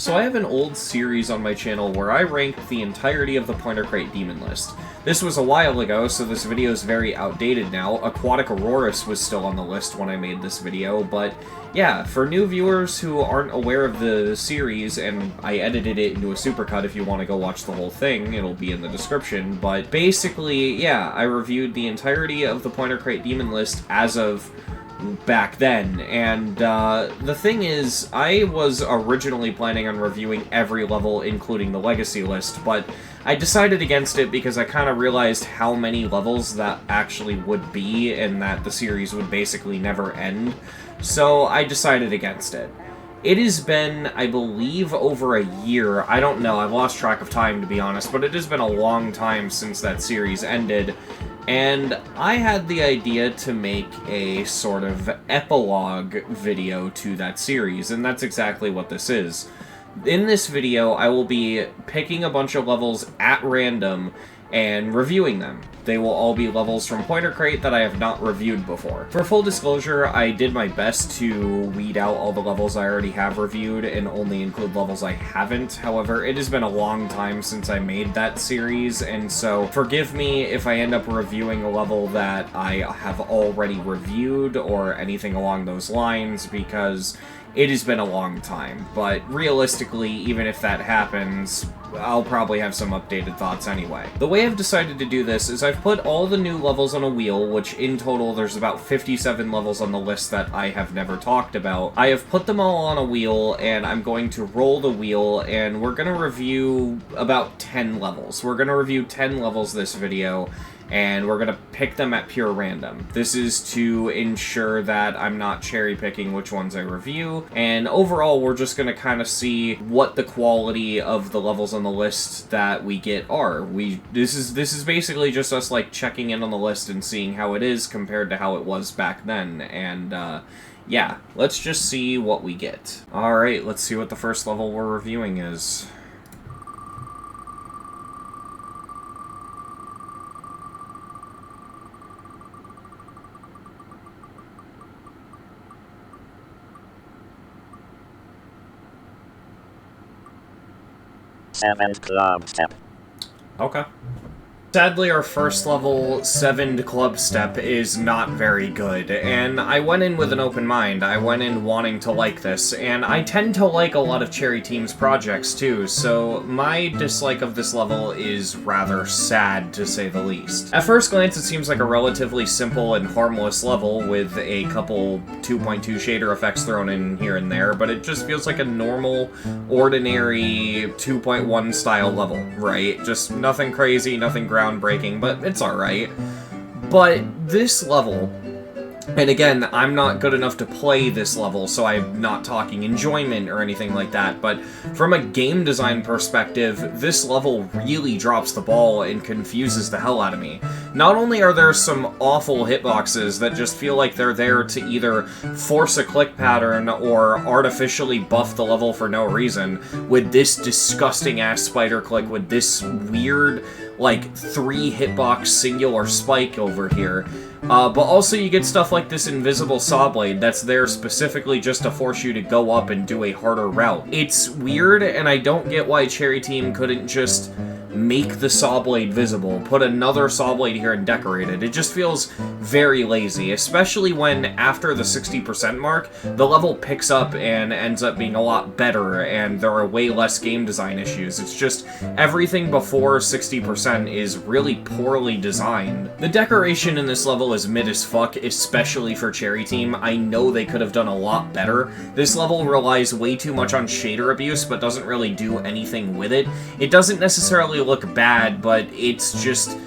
So I have an old series on my channel where I ranked the entirety of the Pointer Crate Demonlist. This was a while ago, so this video is very outdated now. Aquatic Aurorus was still on the list when I made this video, but yeah, for new viewers who aren't aware of the series, and I edited it into a supercut if you want to go watch the whole thing, it'll be in the description, but basically, yeah, I reviewed the entirety of the Pointer Crate Demonlist as of back then, and the thing is, I was originally planning on reviewing every level, including the Legacy list, but I decided against it because I kind of realized how many levels that actually would be, and that the series would basically never end, so I decided against it. It has been, I believe, over a year. I don't know, I've lost track of time, to be honest, but it has been a long time since that series ended, and I had the idea to make a sort of epilogue video to that series, and that's exactly what this is. In this video, I will be picking a bunch of levels at random and reviewing them. They will all be levels from Pointer Crate that I have not reviewed before. For full disclosure, I did my best to weed out all the levels I already have reviewed and only include levels I haven't. However, it has been a long time since I made that series, and so forgive me if I end up reviewing a level that I have already reviewed or anything along those lines, because it has been a long time. But realistically, even if that happens, I'll probably have some updated thoughts anyway. The way I've decided to do this is I've put all the new levels on a wheel, which in total there's about 57 levels on the list that I have never talked about. I have put them all on a wheel, and I'm going to roll the wheel, and we're going to review about 10 levels. We're going to review 10 levels this video, and we're going to pick them at pure random. This is to ensure that I'm not cherry-picking which ones I review, and overall we're just going to kind of see what the quality of the levels on the list that we get are. This is basically just us like checking in on the list and seeing how it is compared to how it was back then, and yeah, let's just see what we get. Alright, let's see what the first level we're reviewing is. Sevvend Clubstep. Okay. Sadly, our first level, Sevvend Clubstep, is not very good, and I went in with an open mind. I went in wanting to like this, and I tend to like a lot of Cherry Team's projects too, so my dislike of this level is rather sad, to say the least. At first glance, it seems like a relatively simple and harmless level with a couple 2.2 shader effects thrown in here and there, but it just feels like a normal, ordinary 2.1 style level, right? Just nothing crazy, nothing groundbreaking, but it's alright. But this level, and again, I'm not good enough to play this level, so I'm not talking enjoyment or anything like that, but from a game design perspective, this level really drops the ball and confuses the hell out of me. Not only are there some awful hitboxes that just feel like they're there to either force a click pattern or artificially buff the level for no reason, with this disgusting-ass spider click with this weird, like, 3 hitbox singular spike over here. But also you get stuff like this invisible saw blade that's there specifically just to force you to go up and do a harder route. It's weird, and I don't get why Cherry Team couldn't just make the saw blade visible, put another saw blade here and decorate it. It just feels very lazy, especially when after the 60% mark, the level picks up and ends up being a lot better, and there are way less game design issues. It's just everything before 60% is really poorly designed. The decoration in this level is mid as fuck, especially for Cherry Team. I know they could have done a lot better. This level relies way too much on shader abuse, but doesn't really do anything with it. It doesn't necessarily look bad, but it's just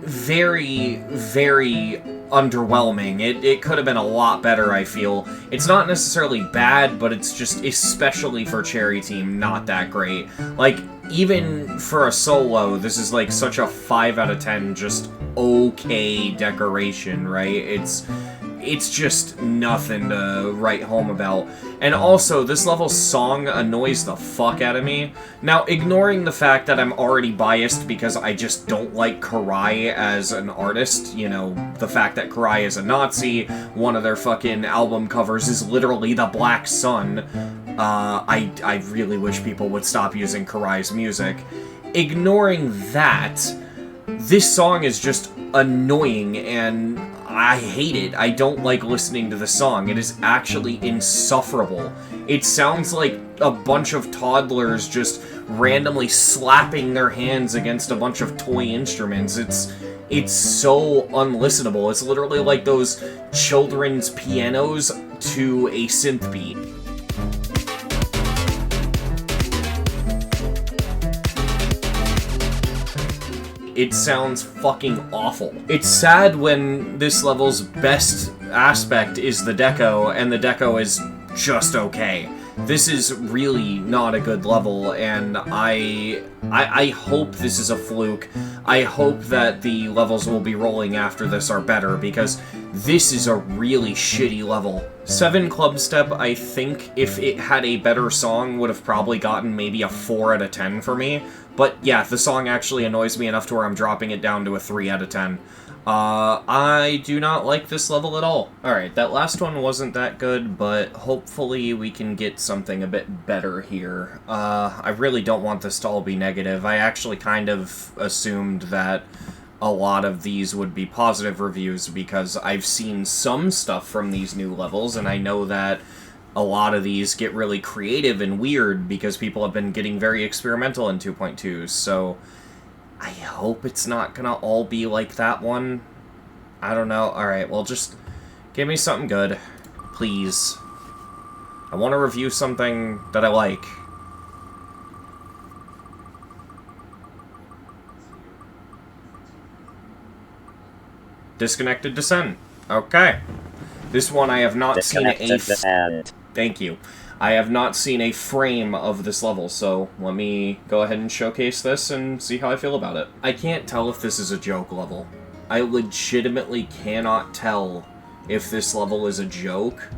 very, very underwhelming. It could have been a lot better, I feel. It's not necessarily bad, but it's just, especially for Cherry Team, not that great. Like, even for a solo, this is like such a 5 out of 10, just okay decoration, right? it's just nothing to write home about. And also, this level's song annoys the fuck out of me. Now, ignoring the fact that I'm already biased because I just don't like Karai as an artist, you know, the fact that Karai is a Nazi, one of their fucking album covers is literally the Black Sun. I really wish people would stop using Karai's music. Ignoring that, this song is just annoying, and I hate it. I don't like listening to the song. It is actually insufferable. It sounds like a bunch of toddlers just randomly slapping their hands against a bunch of toy instruments. It's so unlistenable. It's literally like those children's pianos to a synth beat. It sounds fucking awful. It's sad when this level's best aspect is the deco, and the deco is just okay. This is really not a good level, and I hope this is a fluke. I hope that the levels we'll be rolling after this are better, because this is a really shitty level. Sevvend Clubstep, I think, if it had a better song, would have probably gotten maybe a 4 out of 10 for me. But yeah, the song actually annoys me enough to where I'm dropping it down to a 3 out of 10. I do not like this level at all. Alright, that last one wasn't that good, but hopefully we can get something a bit better here. I really don't want this to all be negative. I actually kind of assumed that a lot of these would be positive reviews because I've seen some stuff from these new levels, and I know that a lot of these get really creative and weird because people have been getting very experimental in 2.2, so I hope it's not gonna all be like that one. I don't know. Alright, well, just give me something good, please. I want to review something that I like. Disconnected Descent. Okay. This one I have not seen a... Thank you. I have not seen a frame of this level, so let me go ahead and showcase this and see how I feel about it. I can't tell if this is a joke level. I legitimately cannot tell if this level is a joke,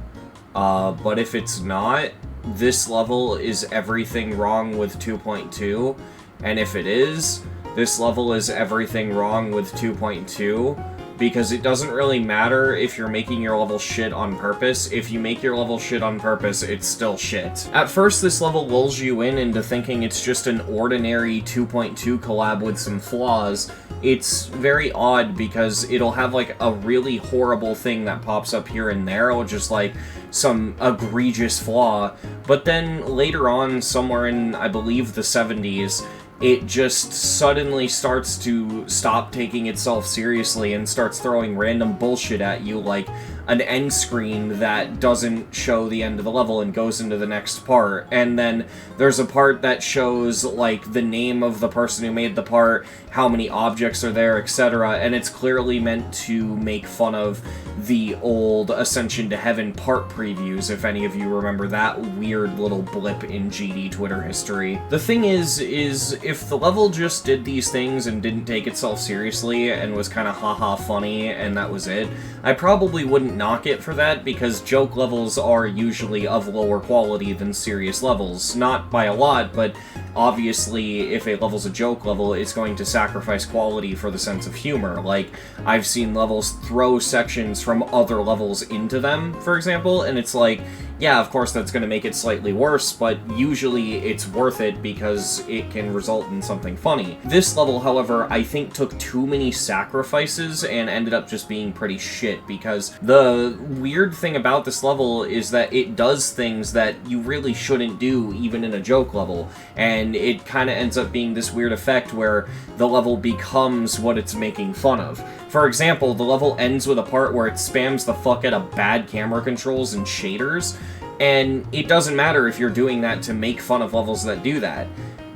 but if it's not, this level is everything wrong with 2.2, and if it is, this level is everything wrong with 2.2, because it doesn't really matter if you're making your level shit on purpose. If you make your level shit on purpose, it's still shit. At first, this level lulls you into thinking it's just an ordinary 2.2 collab with some flaws. It's very odd because it'll have like a really horrible thing that pops up here and there, or just like some egregious flaw, but then later on, somewhere in, I believe, the 70s, it just suddenly starts to stop taking itself seriously and starts throwing random bullshit at you, like an end screen that doesn't show the end of the level and goes into the next part. And then there's a part that shows, like, the name of the person who made the part, how many objects are there, etc. And it's clearly meant to make fun of the old Ascension to Heaven part previews, if any of you remember that weird little blip in GD Twitter history. The thing is if the level just did these things and didn't take itself seriously and was kind of haha funny and that was it, I probably wouldn't knock it for that, because joke levels are usually of lower quality than serious levels. Not by a lot, but obviously if a level's a joke level, it's going to sacrifice quality for the sense of humor. Like, I've seen levels throw sections from other levels into them, for example, and it's like, yeah, of course that's going to make it slightly worse, but usually it's worth it because it can result in something funny. This level, however, I think took too many sacrifices and ended up just being pretty shit, because the weird thing about this level is that it does things that you really shouldn't do even in a joke level, and it kind of ends up being this weird effect where the level becomes what it's making fun of. For example, the level ends with a part where it spams the fuck out of bad camera controls and shaders, and it doesn't matter if you're doing that to make fun of levels that do that.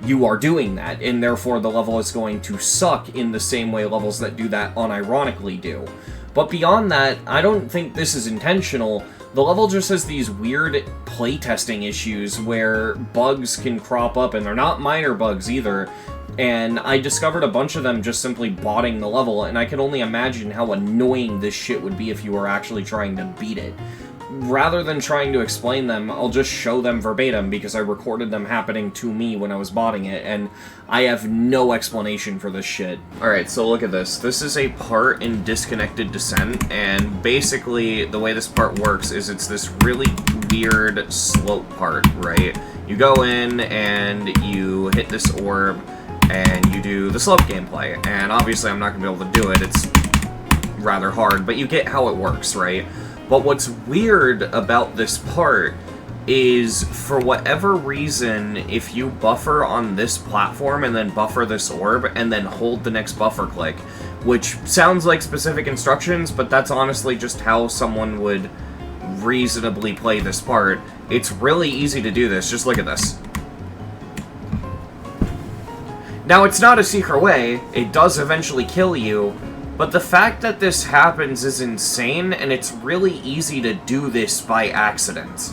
You are doing that, and therefore the level is going to suck in the same way levels that do that unironically do. But beyond that, I don't think this is intentional. The level just has these weird playtesting issues where bugs can crop up, and they're not minor bugs either. And I discovered a bunch of them just simply botting the level, and I can only imagine how annoying this shit would be if you were actually trying to beat it. Rather than trying to explain them, I'll just show them verbatim because I recorded them happening to me when I was botting it, and I have no explanation for this shit. Alright, so look at this. This is a part in Disconnected Descent, and basically the way this part works is it's this really weird slope part, right? You go in and you hit this orb, and you do the slope gameplay, and obviously I'm not going to be able to do it, it's rather hard, but you get how it works, right? But what's weird about this part is, for whatever reason, if you buffer on this platform and then buffer this orb and then hold the next buffer click, which sounds like specific instructions, but that's honestly just how someone would reasonably play this part, it's really easy to do this. Just look at this. Now, it's not a secret way, it does eventually kill you, but the fact that this happens is insane, and it's really easy to do this by accident.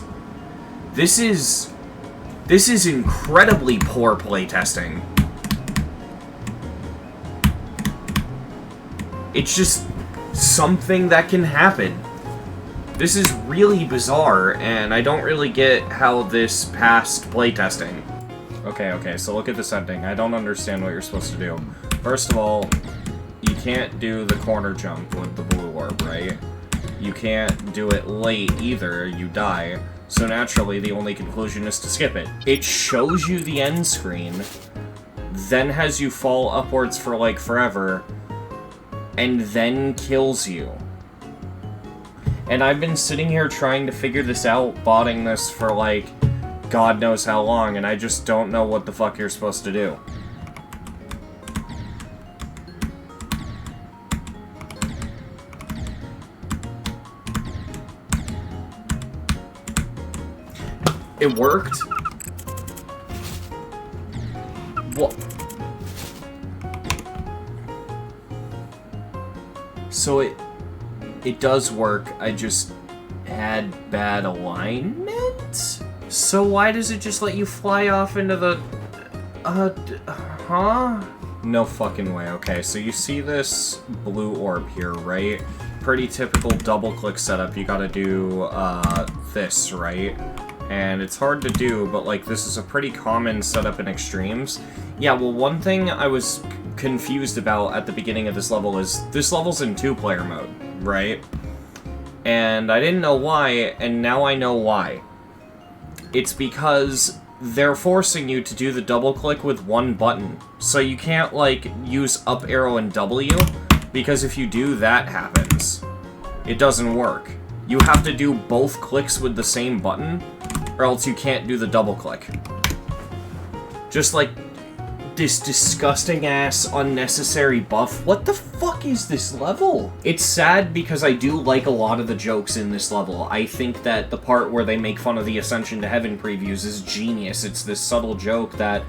This is incredibly poor playtesting. It's just something that can happen. This is really bizarre, and I don't really get how this passed playtesting. Okay, so look at this ending. I don't understand what you're supposed to do. First of all, you can't do the corner jump with the blue orb, right? You can't do it late either, you die. So naturally, the only conclusion is to skip it. It shows you the end screen, then has you fall upwards for, like, forever, and then kills you. And I've been sitting here trying to figure this out, botting this for, like, God knows how long, and I just don't know what the fuck you're supposed to do. It worked? What? So it does work, I just had bad alignment? So why does it just let you fly off into the... huh? No fucking way. Okay, so you see this blue orb here, right? Pretty typical double-click setup. You gotta do, this, right? And it's hard to do, but, like, this is a pretty common setup in extremes. Yeah, well, one thing I was confused about at the beginning of this level is this level's in two-player mode, right? And I didn't know why, and now I know why. It's because they're forcing you to do the double-click with one button. So you can't, like, use up arrow and W, because if you do, that happens. It doesn't work. You have to do both clicks with the same button, or else you can't do the double click. Just like this disgusting ass unnecessary buff. What the fuck is this level? It's sad because I do like a lot of the jokes in this level. I think that the part where they make fun of the Ascension to Heaven previews is genius. It's this subtle joke that,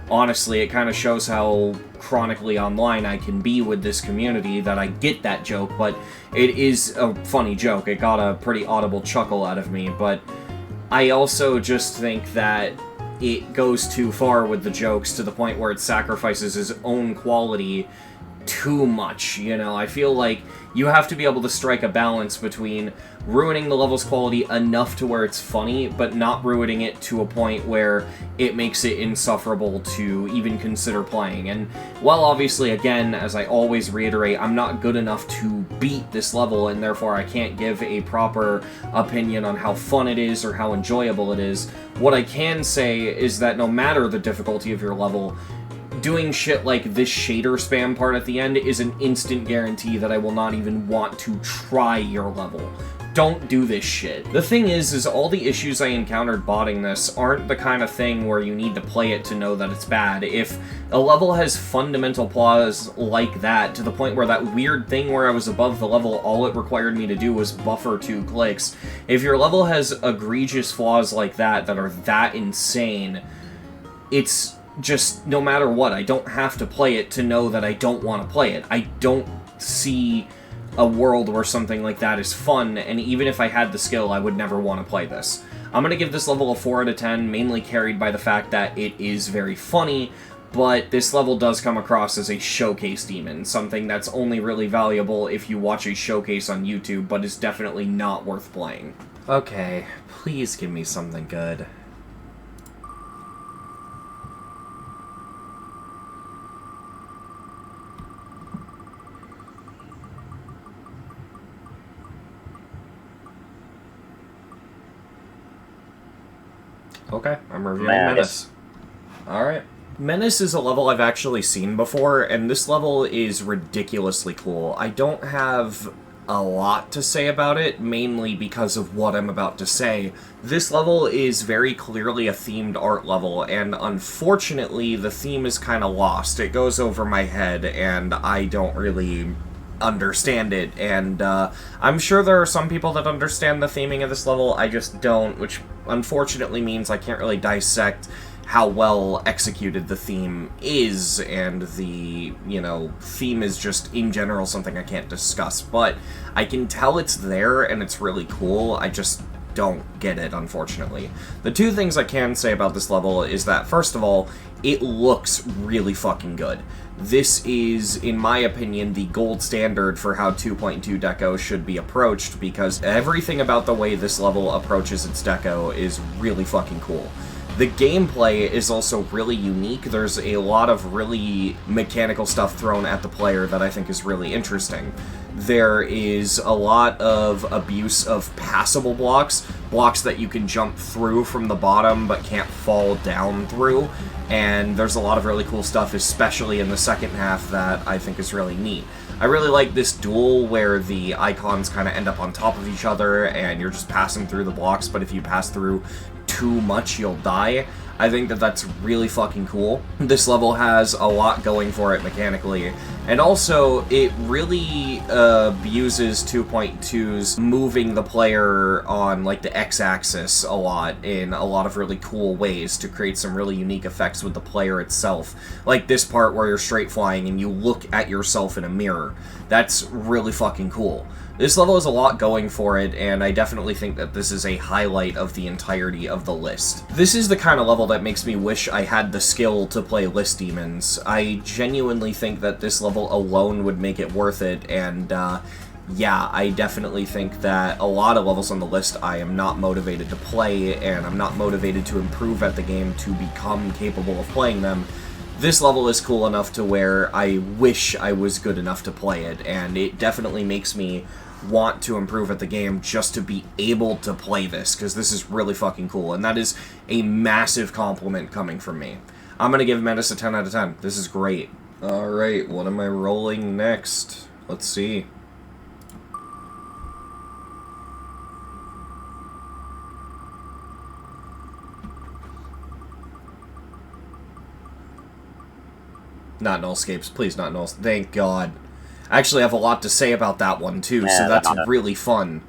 honestly, it kind of shows how chronically online I can be with this community, that I get that joke, but it is a funny joke. It got a pretty audible chuckle out of me, but I also just think that it goes too far with the jokes to the point where it sacrifices its own quality too much, you know? I feel like you have to be able to strike a balance between ruining the level's quality enough to where it's funny, but not ruining it to a point where it makes it insufferable to even consider playing. And while obviously, again, as I always reiterate, I'm not good enough to beat this level, and therefore I can't give a proper opinion on how fun it is or how enjoyable it is, what I can say is that no matter the difficulty of your level, doing shit like this shader spam part at the end is an instant guarantee that I will not even want to try your level. Don't do this shit. The thing is all the issues I encountered botting this aren't the kind of thing where you need to play it to know that it's bad. If a level has fundamental flaws like that, to the point where that weird thing where I was above the level, all it required me to do was buffer 2 clicks, if your level has egregious flaws like that are that insane, it's just, no matter what, I don't have to play it to know that I don't want to play it. I don't see a world where something like that is fun, and even if I had the skill, I would never want to play this. I'm going to give this level a 4 out of 10, mainly carried by the fact that it is very funny, but this level does come across as a showcase demon, something that's only really valuable if you watch a showcase on YouTube, but is definitely not worth playing. Okay, please give me something good. Okay, I'm reviewing Menace. Alright. Menace is a level I've actually seen before, and this level is ridiculously cool. I don't have a lot to say about it, mainly because of what I'm about to say. This level is very clearly a themed art level, and unfortunately, the theme is kind of lost. It goes over my head, and I don't really understand it, and I'm sure there are some people that understand the theming of this level, I just don't, which unfortunately means I can't really dissect how well executed the theme is, and the, you know, theme is just, in general, something I can't discuss, but I can tell it's there, and it's really cool, I just don't get it, unfortunately. The two things I can say about this level is that, first of all, it looks really fucking good. This is, in my opinion, the gold standard for how 2.2 deco should be approached, because everything about the way this level approaches its deco is really fucking cool. The gameplay is also really unique. There's a lot of really mechanical stuff thrown at the player that I think is really interesting. There is a lot of abuse of passable blocks, blocks that you can jump through from the bottom but can't fall down through, and there's a lot of really cool stuff, especially in the second half, that I think is really neat. I really like this duel where the icons kind of end up on top of each other and you're just passing through the blocks, but if you pass through too much, you'll die. I think that that's really fucking cool. This level has a lot going for it mechanically, and also it really abuses 2.2's moving the player on like the x-axis a lot in a lot of really cool ways to create some really unique effects with the player itself. Like this part where you're straight flying and you look at yourself in a mirror. That's really fucking cool. This level has a lot going for it, and I definitely think that this is a highlight of the entirety of the list. This is the kind of level that makes me wish I had the skill to play list demons. I genuinely think that this level alone would make it worth it, and yeah, I definitely think that a lot of levels on the list I am not motivated to play, and I'm not motivated to improve at the game to become capable of playing them. This level is cool enough to where I wish I was good enough to play it, and it definitely makes me want to improve at the game just to be able to play this, because this is really fucking cool, and that is a massive compliment coming from me. I'm gonna give Menace a 10 out of 10. This is great. Alright, what am I rolling next? Let's see. Not nullscapes, please not null. Thank God. I actually have a lot to say about that one too, so that's really fun.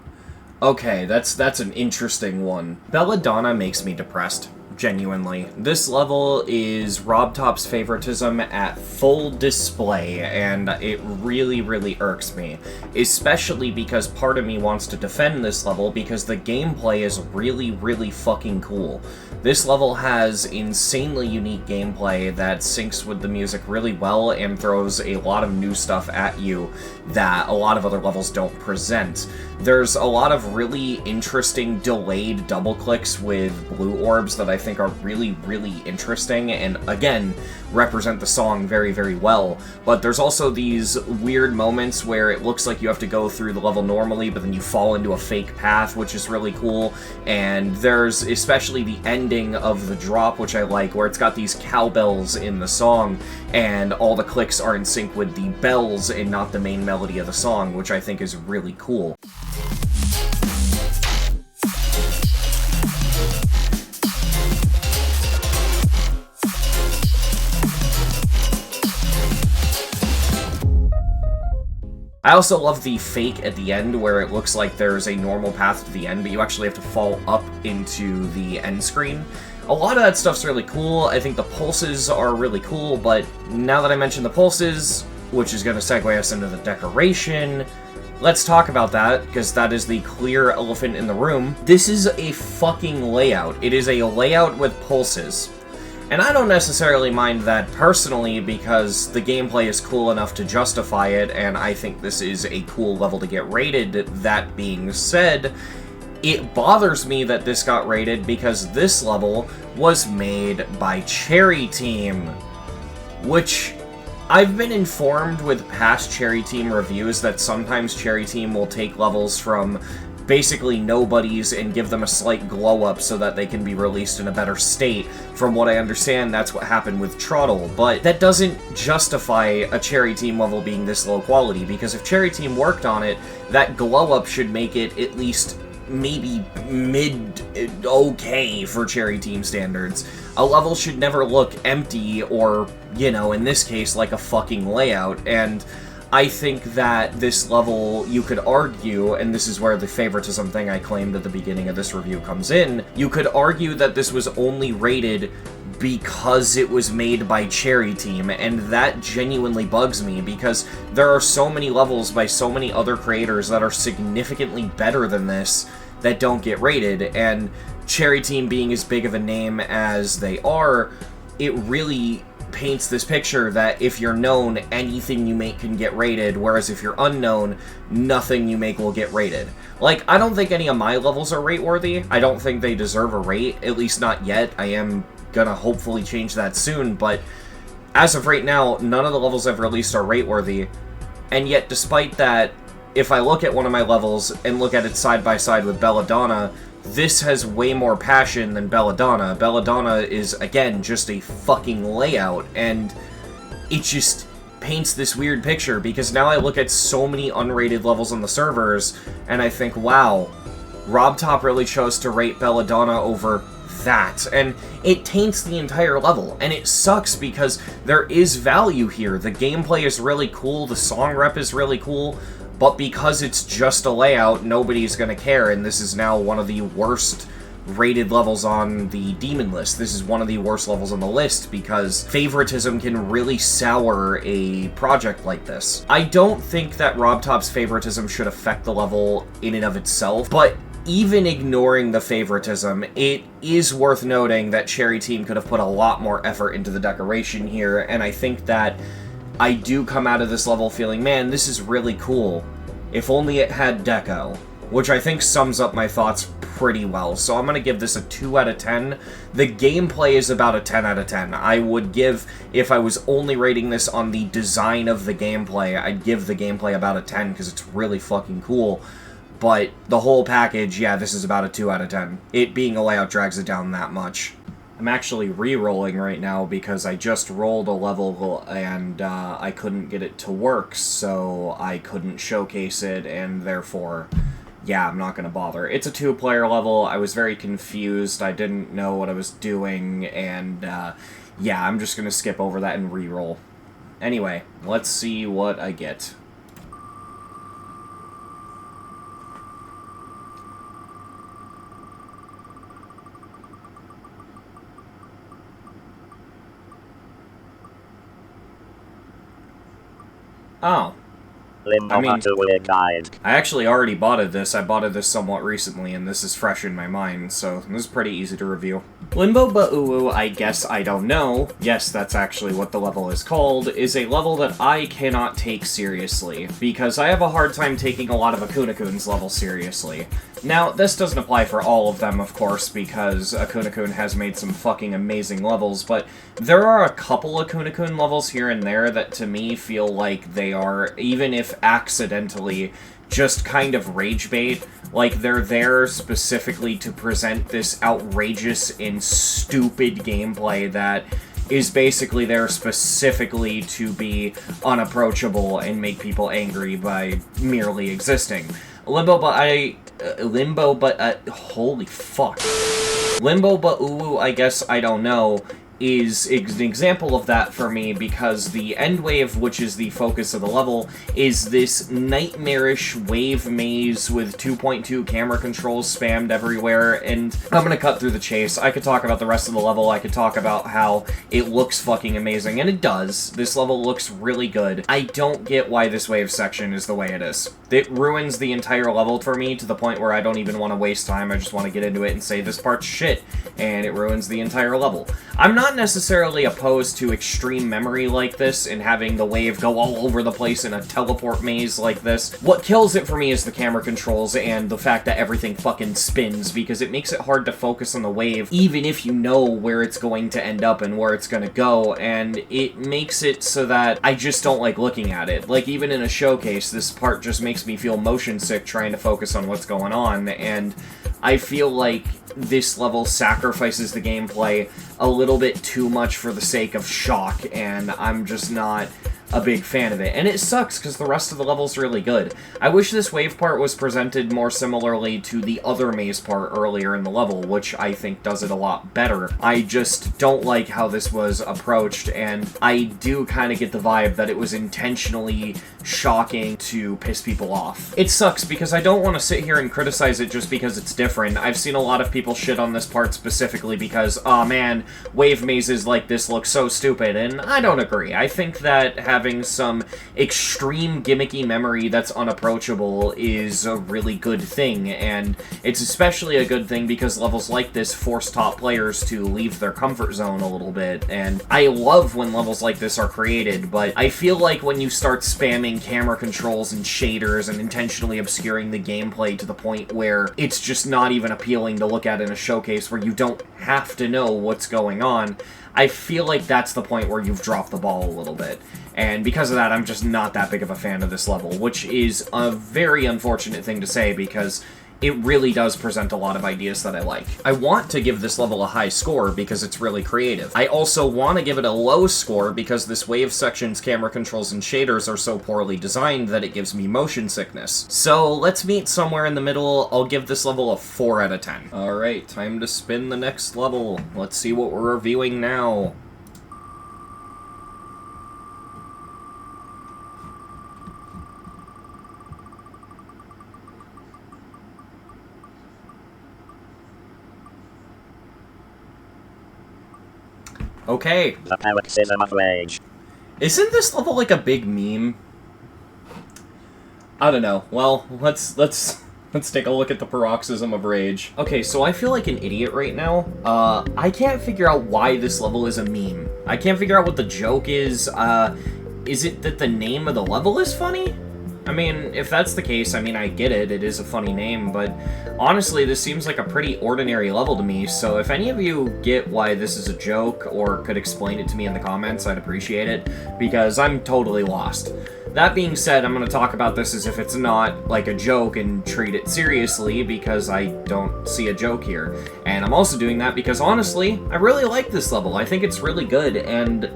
Okay, that's an interesting one. Belladonna makes me depressed, genuinely. This level is RobTop's favoritism at full display, and it really, really irks me. Especially because part of me wants to defend this level because the gameplay is really, really fucking cool. This level has insanely unique gameplay that syncs with the music really well and throws a lot of new stuff at you that a lot of other levels don't present. There's a lot of really interesting delayed double clicks with blue orbs that I think are really, really interesting and, again, represent the song very, very well. But there's also these weird moments where it looks like you have to go through the level normally, but then you fall into a fake path, which is really cool. And there's especially the ending of the drop, which I like, where it's got these cowbells in the song, and all the clicks are in sync with the bells and not the main melody of the song, which I think is really cool. I also love the fake at the end where it looks like there's a normal path to the end, but you actually have to fall up into the end screen. A lot of that stuff's really cool. I think the pulses are really cool, but now that I mentioned the pulses, which is going to segue us into the decoration, let's talk about that, because that is the clear elephant in the room. This is a fucking layout. It is a layout with pulses. And I don't necessarily mind that personally, because the gameplay is cool enough to justify it, and I think this is a cool level to get rated. That being said, it bothers me that this got rated because this level was made by Cherry Team, which I've been informed with past Cherry Team reviews that sometimes Cherry Team will take levels from basically nobodies and give them a slight glow up so that they can be released in a better state. From what I understand, that's what happened with Trottle, but that doesn't justify a Cherry Team level being this low quality, because if Cherry Team worked on it, that glow up should make it at least maybe mid-okay for Cherry Team standards. A level should never look empty or, you know, in this case, like a fucking layout, and I think that this level, you could argue, and this is where the favoritism thing I claimed at the beginning of this review comes in, you could argue that this was only rated because it was made by Cherry Team, and that genuinely bugs me, because there are so many levels by so many other creators that are significantly better than this that don't get rated, and Cherry Team being as big of a name as they are, it really paints this picture that if you're known, anything you make can get rated, whereas if you're unknown, nothing you make will get rated. Like, I don't think any of my levels are rate-worthy. I don't think they deserve a rate, at least not yet. I am gonna hopefully change that soon, but as of right now, none of the levels I've released are rate-worthy, and yet despite that, if I look at one of my levels and look at it side by side with Belladonna, this has way more passion than Belladonna. Belladonna is, again, just a fucking layout, and it just paints this weird picture, because now I look at so many unrated levels on the servers, and I think, wow, RobTop really chose to rate Belladonna over that, and it taints the entire level, and it sucks because there is value here. The gameplay is really cool, the song rep is really cool, but because it's just a layout, nobody's gonna care, and this is now one of the worst rated levels on the Demonlist. This is one of the worst levels on the list, because favoritism can really sour a project like this. I don't think that RobTop's favoritism should affect the level in and of itself, but even ignoring the favoritism, it is worth noting that Cherry Team could have put a lot more effort into the decoration here, and I think that I do come out of this level feeling, man, this is really cool. If only it had deco, which I think sums up my thoughts pretty well. So I'm going to give this a 2 out of 10. The gameplay is about a 10 out of 10. I would give, if I was only rating this on the design of the gameplay, I'd give the gameplay about a 10 because it's really fucking cool. But the whole package, yeah, this is about a 2 out of 10. It being a layout drags it down that much. I'm actually re-rolling right now because I just rolled a level and I couldn't get it to work, so I couldn't showcase it, and therefore, yeah, I'm not going to bother. It's a 2-player level. I was very confused. I didn't know what I was doing, and yeah, I'm just going to skip over that and re-roll. Anyway, let's see what I get. Oh. Limbo I actually already bought this. I bought this somewhat recently, and this is fresh in my mind, so this is pretty easy to review. Limbo Ba'uwu, I guess I don't know, yes, that's actually what the level is called, is a level that I cannot take seriously, because I have a hard time taking a lot of Akuniku's levels seriously. Now, this doesn't apply for all of them, of course, because Akuniko has made some fucking amazing levels, but there are a couple Akuniko levels here and there that to me feel like they are, even if accidentally, just kind of rage bait. Like, they're there specifically to present this outrageous and stupid gameplay that is basically there specifically to be unapproachable and make people angry by merely existing. Limbo, holy fuck. Limbo Ba'uwu, I guess I don't know, is an example of that for me, because the end wave, which is the focus of the level, is this nightmarish wave maze with 2.2 camera controls spammed everywhere, and I'm gonna cut through the chase. I could talk about the rest of the level, I could talk about how it looks fucking amazing, and it does. This level looks really good. I don't get why this wave section is the way it is. It ruins the entire level for me to the point where I don't even want to waste time, I just want to get into it and say this part's shit, and it ruins the entire level. I'm not not necessarily opposed to extreme memory like this and having the wave go all over the place in a teleport maze like this. What kills it for me is the camera controls and the fact that everything fucking spins, because it makes it hard to focus on the wave, even if you know where it's going to end up and where it's going to go, and it makes it so that I just don't like looking at it. Like, even in a showcase, this part just makes me feel motion sick trying to focus on what's going on, and I feel like this level sacrifices the gameplay a little bit too much for the sake of shock, and I'm just not a big fan of it. And it sucks, because the rest of the level's really good. I wish this wave part was presented more similarly to the other maze part earlier in the level, which I think does it a lot better. I just don't like how this was approached, and I do kind of get the vibe that it was intentionally shocking to piss people off. It sucks, because I don't want to sit here and criticize it just because it's different. I've seen a lot of people shit on this part specifically because, aw man, wave mazes like this look so stupid, and I don't agree. I think that having some extreme gimmicky memory that's unapproachable is a really good thing, and it's especially a good thing because levels like this force top players to leave their comfort zone a little bit, and I love when levels like this are created, but I feel like when you start spamming camera controls and shaders and intentionally obscuring the gameplay to the point where it's just not even appealing to look at in a showcase where you don't have to know what's going on, I feel like that's the point where you've dropped the ball a little bit. And because of that, I'm just not that big of a fan of this level, which is a very unfortunate thing to say because it really does present a lot of ideas that I like. I want to give this level a high score because it's really creative. I also want to give it a low score because this wave section's camera controls and shaders are so poorly designed that it gives me motion sickness. So let's meet somewhere in the middle. I'll give this level a 4 out of 10. Alright, time to spin the next level. Let's see what we're reviewing now. Okay. The Paroxysm of Rage. Isn't this level like a big meme? I don't know. Well, let's take a look at the Paroxysm of Rage. Okay, so I feel like an idiot right now. I can't figure out why this level is a meme. I can't figure out what the joke is. Is it that the name of the level is funny? I mean, if that's the case, I mean, I get it. It is a funny name, but honestly, this seems like a pretty ordinary level to me, so if any of you get why this is a joke or could explain it to me in the comments, I'd appreciate it, because I'm totally lost. That being said, I'm going to talk about this as if it's not like a joke and treat it seriously, because I don't see a joke here. And I'm also doing that because, honestly, I really like this level. I think it's really good, and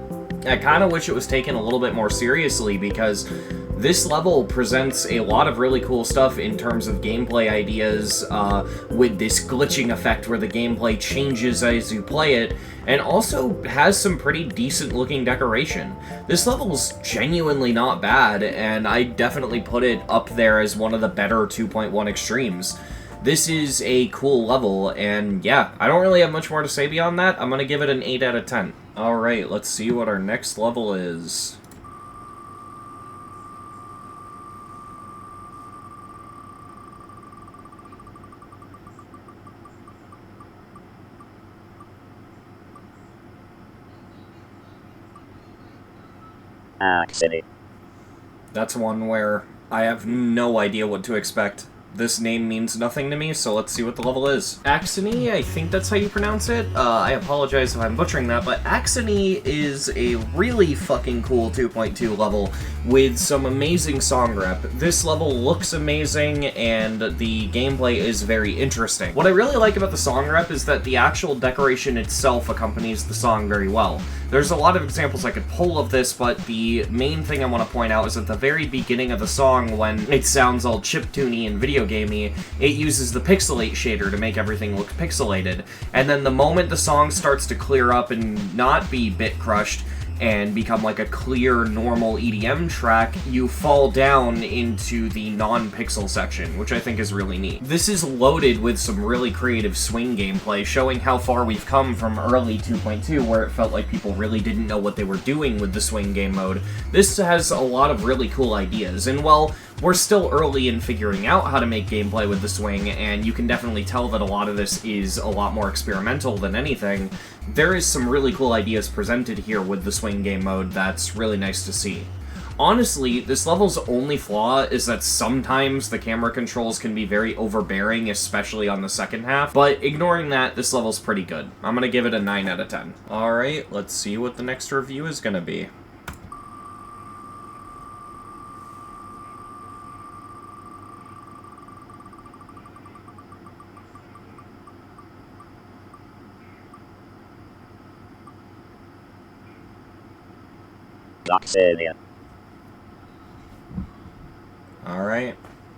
I kind of wish it was taken a little bit more seriously, because this level presents a lot of really cool stuff in terms of gameplay ideas, with this glitching effect where the gameplay changes as you play it, and also has some pretty decent looking decoration. This level's genuinely not bad, and I definitely put it up there as one of the better 2.1 extremes. This is a cool level, and yeah, I don't really have much more to say beyond that. I'm gonna give it an 8 out of 10. Alright, let's see what our next level is. Axinie. That's one where I have no idea what to expect. This name means nothing to me, so let's see what the level is. Axinie, I think that's how you pronounce it. I apologize if I'm butchering that, but Axinie is a really fucking cool 2.2 level with some amazing song rep. This level looks amazing, and the gameplay is very interesting. What I really like about the song rep is that the actual decoration itself accompanies the song very well. There's a lot of examples I could pull of this, but the main thing I want to point out is at the very beginning of the song, when it sounds all chiptune and video gamey, it uses the pixelate shader to make everything look pixelated. And then the moment the song starts to clear up and not be bit crushed, and become like a clear, normal EDM track, you fall down into the non-pixel section, which I think is really neat. This is loaded with some really creative swing gameplay, showing how far we've come from early 2.2, where it felt like people really didn't know what they were doing with the swing game mode. This has a lot of really cool ideas, and while we're still early in figuring out how to make gameplay with the swing, and you can definitely tell that a lot of this is a lot more experimental than anything, there is some really cool ideas presented here with the swing game mode that's really nice to see. Honestly, this level's only flaw is that sometimes the camera controls can be very overbearing, especially on the second half, but ignoring that, this level's pretty good. I'm gonna give it a 9 out of 10. Alright, let's see what the next review is gonna be. Gloxinia. Alright.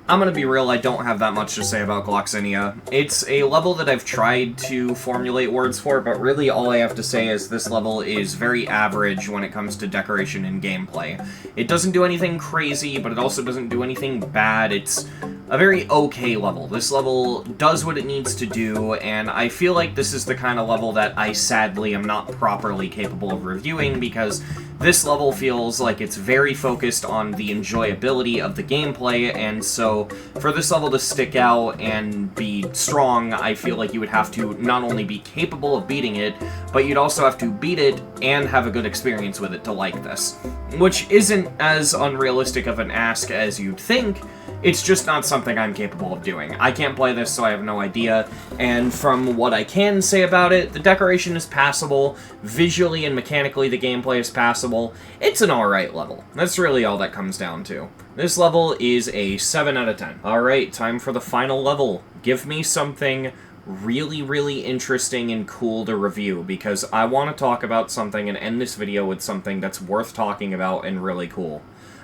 I'm gonna be real, I don't have that much to say about Gloxinia. It's a level that I've tried to formulate words for, but really all I have to say is this level is very average when it comes to decoration and gameplay. It doesn't do anything crazy, but it also doesn't do anything bad. It's a very okay level. This level does what it needs to do, and I feel like this is the kind of level that I sadly am not properly capable of reviewing, because this level feels like it's very focused on the enjoyability of the gameplay, and so for this level to stick out and be strong, I feel like you would have to not only be capable of beating it, but you'd also have to beat it and have a good experience with it to like this. Which isn't as unrealistic of an ask as you'd think, it's just not something I'm capable of doing. I can't play this, so I have no idea, and from what I can say about it, the decoration is passable, visually and mechanically the gameplay is passable. It's an alright level. That's really all that comes down to. This level is a 7 out of 10. Alright, time for the final level. Give me something really, really interesting and cool to review, because I want to talk about something and end this video with something that's worth talking about and really cool.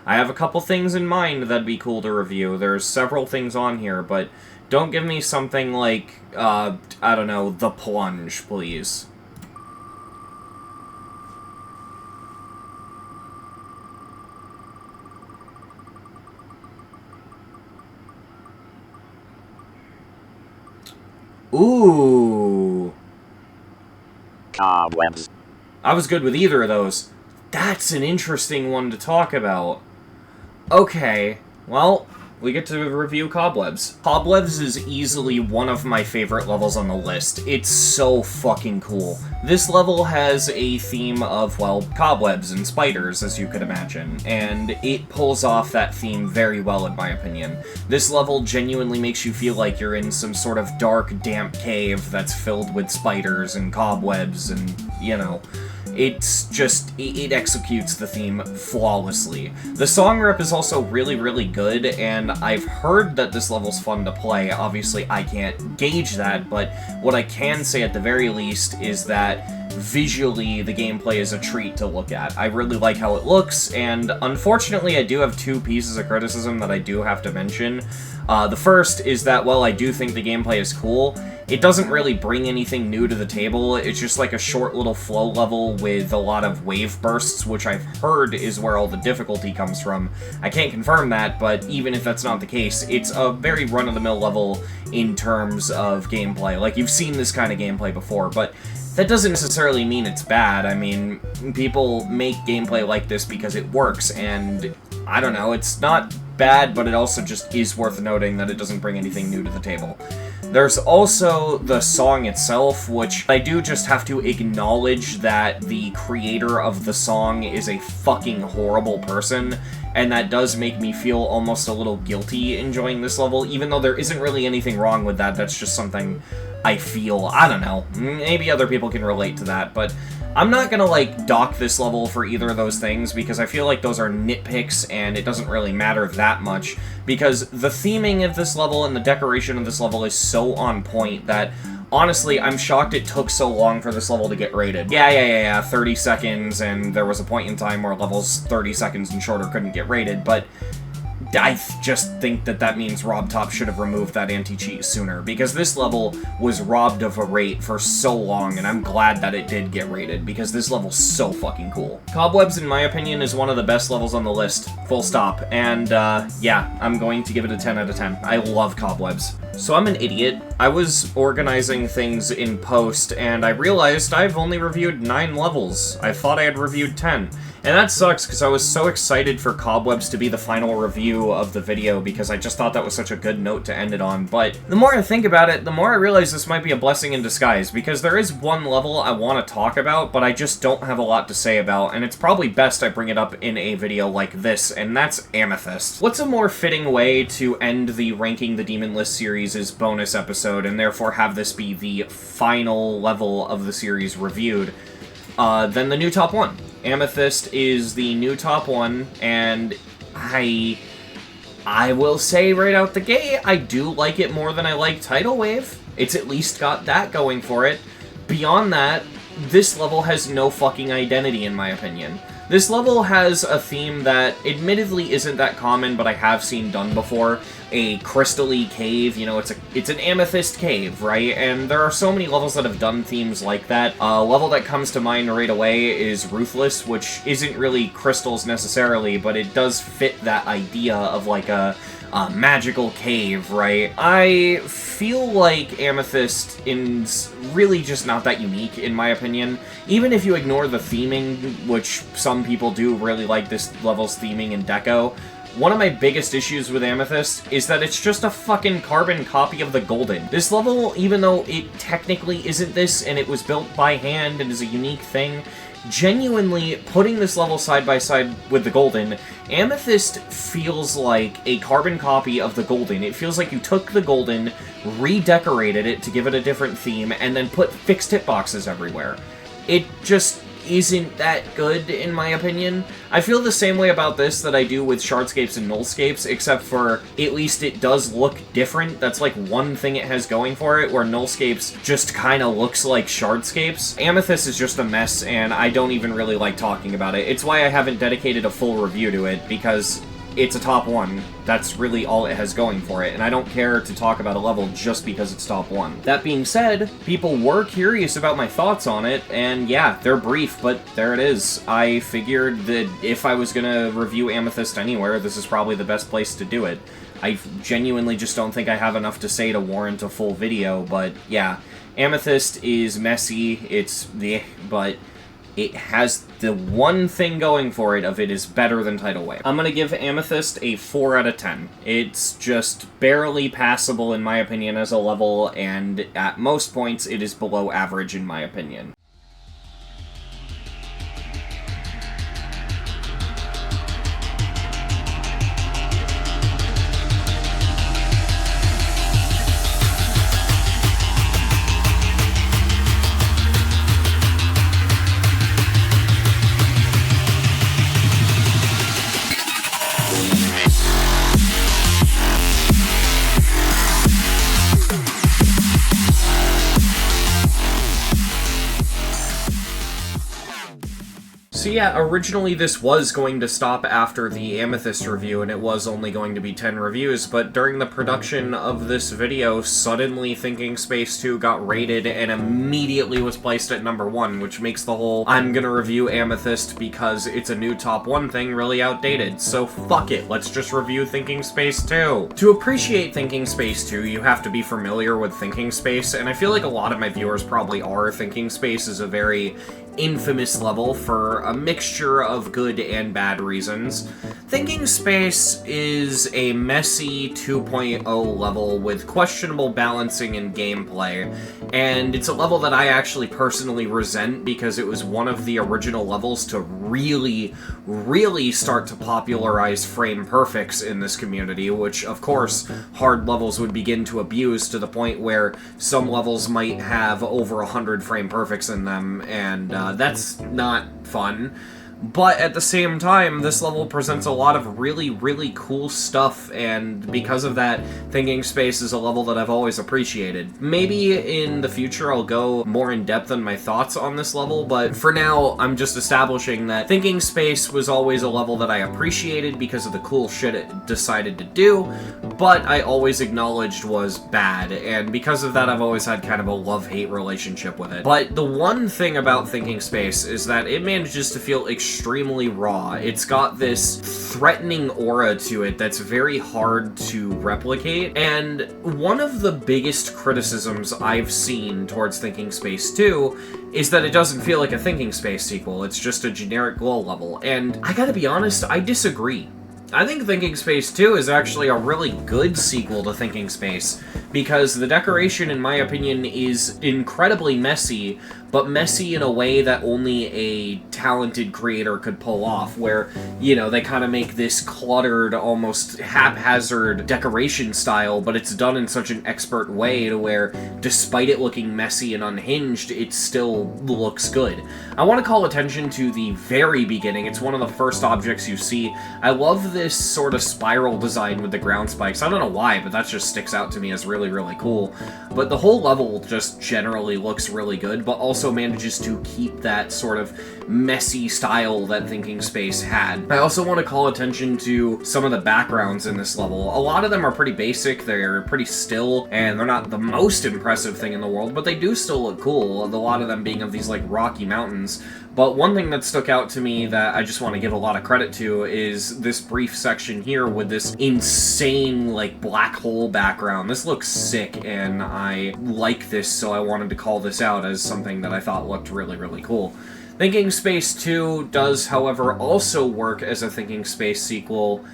I have a couple things in mind that'd be cool to review. There's several things on here, but don't give me something like, I don't know, The Plunge, please. Ooh. Cobwebs. I was good with either of those. That's an interesting one to talk about. Okay, well, we get to review Cobwebs. Cobwebs is easily one of my favorite levels on the list. It's so fucking cool. This level has a theme of, well, cobwebs and spiders, as you could imagine, and it pulls off that theme very well, in my opinion. This level genuinely makes you feel like you're in some sort of dark, damp cave that's filled with spiders and cobwebs and, you know, it's just, it executes the theme flawlessly. The song rep is also really, really good, and I've heard that this level's fun to play. Obviously, I can't gauge that, but what I can say at the very least is that visually, the gameplay is a treat to look at. I really like how it looks, and unfortunately, I do have two pieces of criticism that I do have to mention. The first is that, while I do think the gameplay is cool, it doesn't really bring anything new to the table. It's just like a short little flow level with a lot of wave bursts, which I've heard is where all the difficulty comes from. I can't confirm that, but even if that's not the case, it's a very run-of-the-mill level in terms of gameplay. Like, you've seen this kind of gameplay before, but that doesn't necessarily mean it's bad. I mean, people make gameplay like this because it works, and I don't know, it's not bad, but it also just is worth noting that it doesn't bring anything new to the table. There's also the song itself, which I do just have to acknowledge that the creator of the song is a fucking horrible person, and that does make me feel almost a little guilty enjoying this level, even though there isn't really anything wrong with that. That's just something I feel. I don't know. Maybe other people can relate to that, but I'm not gonna, like, dock this level for either of those things, because I feel like those are nitpicks, and it doesn't really matter that much, because the theming of this level and the decoration of this level is so on point that, honestly, I'm shocked it took so long for this level to get rated. Yeah, 30 seconds, and there was a point in time where levels 30 seconds and shorter couldn't get rated, but I just think that that means RobTop should have removed that anti-cheat sooner, because this level was robbed of a rate for so long, and I'm glad that it did get rated, because this level's so fucking cool. Cobwebs, in my opinion, is one of the best levels on the list, full stop, and yeah, I'm going to give it a 10 out of 10. I love Cobwebs. So I'm an idiot. I was organizing things in post, and I realized I've only reviewed 9 levels. I thought I had reviewed 10. And that sucks, because I was so excited for Cobwebs to be the final review of the video, because I just thought that was such a good note to end it on. But the more I think about it, the more I realize this might be a blessing in disguise, because there is one level I want to talk about, but I just don't have a lot to say about, and it's probably best I bring it up in a video like this, and that's Amethyst. What's a more fitting way to end the Ranking the Demonlist series' bonus episode, and therefore have this be the final level of the series reviewed, than the new top 1. Amethyst is the new top 1, and I will say right out the gate, I do like it more than I like Tidal Wave. It's at least got that going for it. Beyond that, this level has no fucking identity, in my opinion. This level has a theme that admittedly isn't that common, but I have seen done before. A crystal-y cave, you know, it's an amethyst cave, right? And there are so many levels that have done themes like that. A level that comes to mind right away is Ruthless, which isn't really crystals necessarily, but it does fit that idea of like a magical cave, right? I feel like Amethyst is really just not that unique, in my opinion. Even if you ignore the theming, which some people do really like this level's theming and deco, one of my biggest issues with Amethyst is that it's just a fucking carbon copy of the Golden. This level, even though it technically isn't this, and it was built by hand and is a unique thing, genuinely, putting this level side by side with the Golden, Amethyst feels like a carbon copy of the Golden. It feels like you took the Golden, redecorated it to give it a different theme, and then put fixed hitboxes everywhere. It just isn't that good, in my opinion. I feel the same way about this that I do with Shardscapes and Nullscapes, except for at least it does look different. That's like one thing it has going for it, where Nullscapes just kind of looks like Shardscapes. Amethyst is just a mess, and I don't even really like talking about it. It's why I haven't dedicated a full review to it, because it's a top 1. That's really all it has going for it, and I don't care to talk about a level just because it's top 1. That being said, people were curious about my thoughts on it, and yeah, they're brief, but there it is. I figured that if I was gonna review Amethyst anywhere, this is probably the best place to do it. I genuinely just don't think I have enough to say to warrant a full video, but yeah. Amethyst is messy, but it has the one thing going for it of it is better than Tidal Wave. I'm gonna give Amethyst a 4 out of 10. It's just barely passable in my opinion as a level, and at most points it is below average in my opinion. So yeah, originally this was going to stop after the Amethyst review, and it was only going to be 10 reviews, but during the production of this video, suddenly Thinking Space 2 got rated and immediately was placed at number 1, which makes the whole I'm gonna review Amethyst because it's a new top 1 thing really outdated. So fuck it, let's just review Thinking Space 2. To appreciate Thinking Space 2, you have to be familiar with Thinking Space, and I feel like a lot of my viewers probably are. Thinking Space is a very infamous level for a mixture of good and bad reasons. Thinking Space is a messy 2.0 level with questionable balancing and gameplay, and it's a level that I actually personally resent because it was one of the original levels to really start to popularize frame perfects in this community, which of course hard levels would begin to abuse to the point where some levels might have over 100 frame perfects in them, and that's not fun. But at the same time, this level presents a lot of really cool stuff, and because of that, Thinking Space is a level that I've always appreciated. Maybe in the future I'll go more in depth on my thoughts on this level, but for now, I'm just establishing that Thinking Space was always a level that I appreciated because of the cool shit it decided to do, but I always acknowledged was bad, and because of that, I've always had kind of a love-hate relationship with it. But the one thing about Thinking Space is that it manages to feel extremely extremely raw. It's got this threatening aura to it that's very hard to replicate, and one of the biggest criticisms I've seen towards Thinking Space 2 is that it doesn't feel like a Thinking Space sequel, it's just a generic glow level, and I gotta be honest, I disagree. I think Thinking Space 2 is actually a really good sequel to Thinking Space, because the decoration, in my opinion, is incredibly messy, but messy in a way that only a talented creator could pull off, where, you know, they kind of make this cluttered, almost haphazard decoration style, but it's done in such an expert way to where, despite it looking messy and unhinged, it still looks good. I want to call attention to the very beginning. It's one of the first objects you see. I love this sort of spiral design with the ground spikes. I don't know why, but that just sticks out to me as really, really cool. But the whole level just generally looks really good, but also manages to keep that sort of messy style that Thinking Space had. I also want to call attention to some of the backgrounds in this level. A lot of them are pretty basic, they're pretty still, and they're not the most impressive thing in the world, but they do still look cool, a lot of them being of these, like, rocky mountains. But one thing that stuck out to me that I just want to give a lot of credit to is this brief section here with this insane, like, black hole background. This looks sick, and I like this, so I wanted to call this out as something that I thought looked really, really cool. Thinking Space 2 does, however, also work as a Thinking Space sequel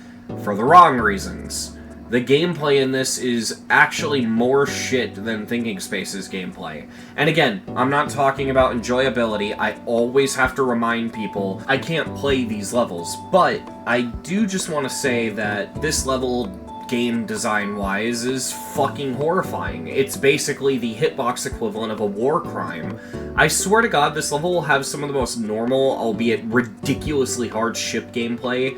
for the wrong reasons. The gameplay in this is actually more shit than Thinking Space's gameplay. And again, I'm not talking about enjoyability. I always have to remind people I can't play these levels, but I do just want to say that this level, game design-wise, is fucking horrifying. It's basically the hitbox equivalent of a war crime. I swear to God, this level will have some of the most normal, albeit ridiculously hard ship gameplay,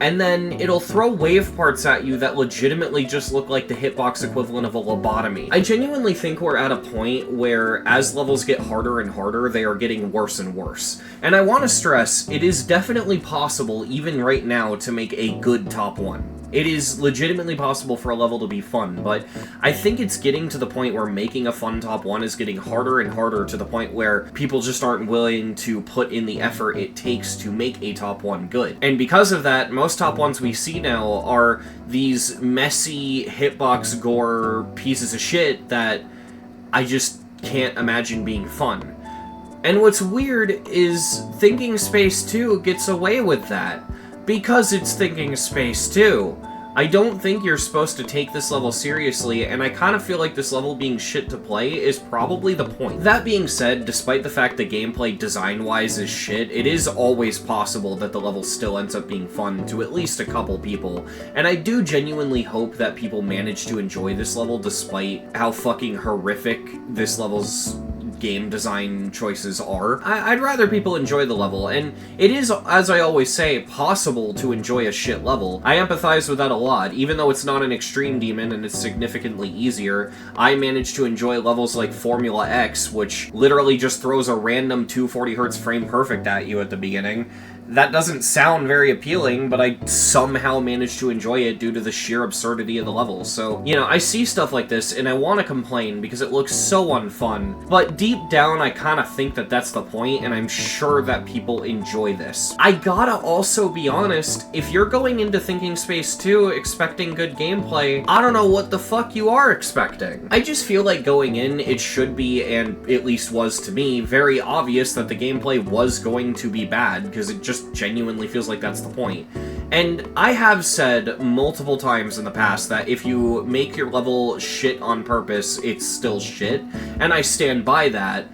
and then it'll throw wave parts at you that legitimately just look like the hitbox equivalent of a lobotomy. I genuinely think we're at a point where, as levels get harder and harder, they are getting worse and worse. And I want to stress, it is definitely possible, even right now, to make a good top 1. It is legitimately possible for a level to be fun, but I think it's getting to the point where making a fun top 1 is getting harder and harder, to the point where people just aren't willing to put in the effort it takes to make a top 1 good. And because of that, most top 1s we see now are these messy hitbox gore pieces of shit that I just can't imagine being fun. And what's weird is Thinking Space 2 gets away with that, because it's Thinking Space 2. I don't think you're supposed to take this level seriously, and I kind of feel like this level being shit to play is probably the point. That being said, despite the fact the gameplay design-wise is shit, it is always possible that the level still ends up being fun to at least a couple people, and I do genuinely hope that people manage to enjoy this level despite how fucking horrific this level's game design choices are. I'd rather people enjoy the level, and it is, as I always say, possible to enjoy a shit level. I empathize with that a lot. Even though it's not an extreme demon and it's significantly easier, I manage to enjoy levels like Formula X, which literally just throws a random 240Hz frame perfect at you at the beginning. That doesn't sound very appealing, but I somehow managed to enjoy it due to the sheer absurdity of the level. So, you know, I see stuff like this, and I want to complain because it looks so unfun. But deep down, I kind of think that that's the point, and I'm sure that people enjoy this. I gotta also be honest, if you're going into Thinking Space 2 expecting good gameplay, I don't know what the fuck you are expecting. I just feel like going in, it should be, and at least was to me, very obvious that the gameplay was going to be bad, because it just genuinely feels like that's the point. And I have said multiple times in the past that if you make your level shit on purpose, it's still shit, and I stand by that.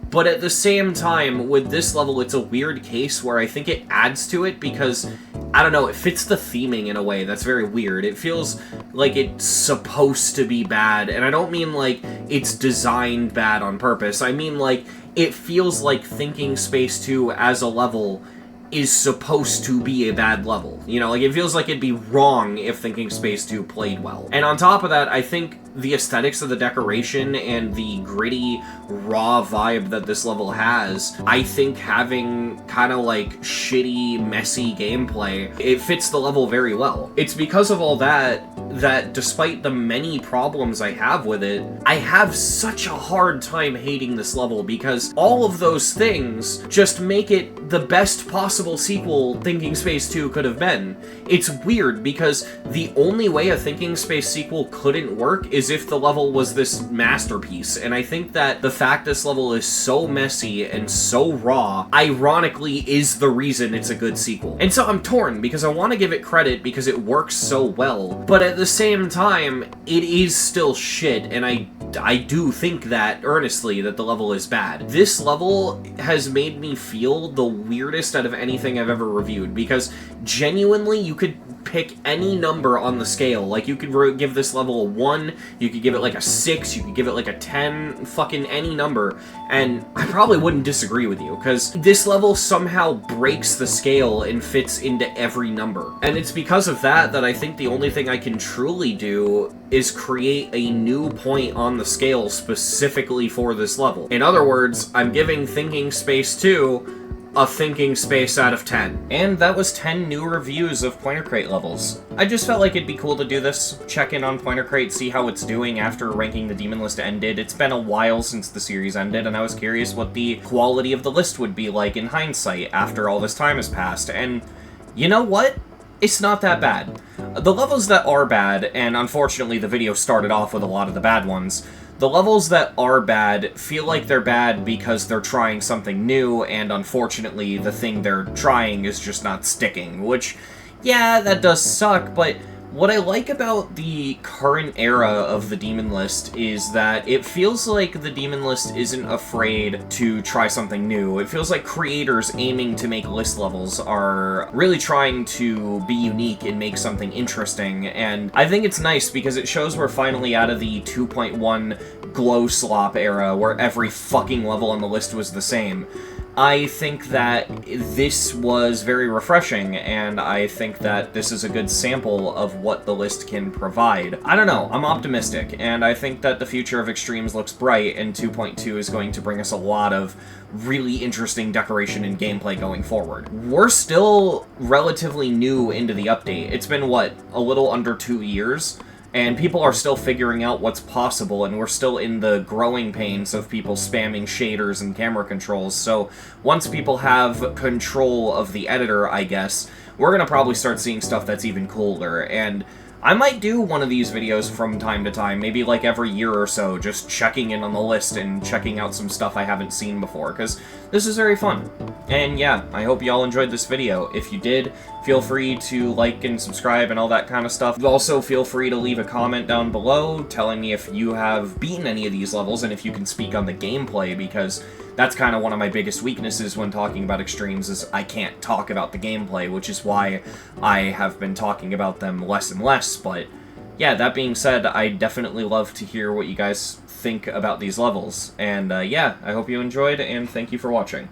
But at the same time, with this level, it's a weird case where I think it adds to it because, I don't know, it fits the theming in a way that's very weird. It feels like it's supposed to be bad, and I don't mean like it's designed bad on purpose. I mean like it feels like Thinking Space 2 as a level is supposed to be a bad level. You know, like, it feels like it'd be wrong if Thinking Space 2 played well. And on top of that, I think the aesthetics of the decoration and the gritty, raw vibe that this level has, I think having kind of like shitty, messy gameplay, it fits the level very well. It's because of all that despite the many problems I have with it, I have such a hard time hating this level because all of those things just make it the best possible sequel Thinking Space 2 could have been. It's weird because the only way a Thinking Space sequel couldn't work is if the level was this masterpiece, and I think that the fact this level is so messy and so raw, ironically, is the reason it's a good sequel. And so I'm torn because I want to give it credit because it works so well, but at the same time, it is still shit, and I do think that, earnestly, that the level is bad. This level has made me feel the weirdest out of anything I've ever reviewed, because genuinely, you could pick any number on the scale. Like, you could give this level a 1, you could give it like a 6, you could give it like a 10, fucking any number, and I probably wouldn't disagree with you, because this level somehow breaks the scale and fits into every number. And it's because of that I think the only thing I can truly do is create a new point on the scale specifically for this level. In other words, I'm giving Thinking Space 2 a Thinking Space out of 10. And that was 10 new reviews of Pointer Crate levels. I just felt like it'd be cool to do this, check in on Pointer Crate, see how it's doing after ranking the Demonlist ended. It's been a while since the series ended, and I was curious what the quality of the list would be like in hindsight after all this time has passed, and you know what? It's not that bad. The levels that are bad, and unfortunately the video started off with a lot of the bad ones, the levels that are bad feel like they're bad because they're trying something new, and unfortunately the thing they're trying is just not sticking, which, yeah, that does suck, but what I like about the current era of the Demonlist is that it feels like the Demonlist isn't afraid to try something new. It feels like creators aiming to make list levels are really trying to be unique and make something interesting, and I think it's nice because it shows we're finally out of the 2.1 glow slop era where every fucking level on the list was the same. I think that this was very refreshing, and I think that this is a good sample of what the list can provide. I don't know, I'm optimistic, and I think that the future of Extremes looks bright, and 2.2 is going to bring us a lot of really interesting decoration and gameplay going forward. We're still relatively new into the update. It's been, what, a little under 2 years? And people are still figuring out what's possible, and we're still in the growing pains of people spamming shaders and camera controls, so once people have control of the editor, I guess, we're gonna probably start seeing stuff that's even cooler, and I might do one of these videos from time to time, maybe like every year or so, just checking in on the list and checking out some stuff I haven't seen before, because this is very fun. And yeah, I hope y'all enjoyed this video. If you did, feel free to like and subscribe and all that kind of stuff. Also, feel free to leave a comment down below telling me if you have beaten any of these levels and if you can speak on the gameplay, because that's kind of one of my biggest weaknesses when talking about Extremes is I can't talk about the gameplay, which is why I have been talking about them less and less, but yeah, that being said, I definitely love to hear what you guys think about these levels, and yeah, I hope you enjoyed, and thank you for watching.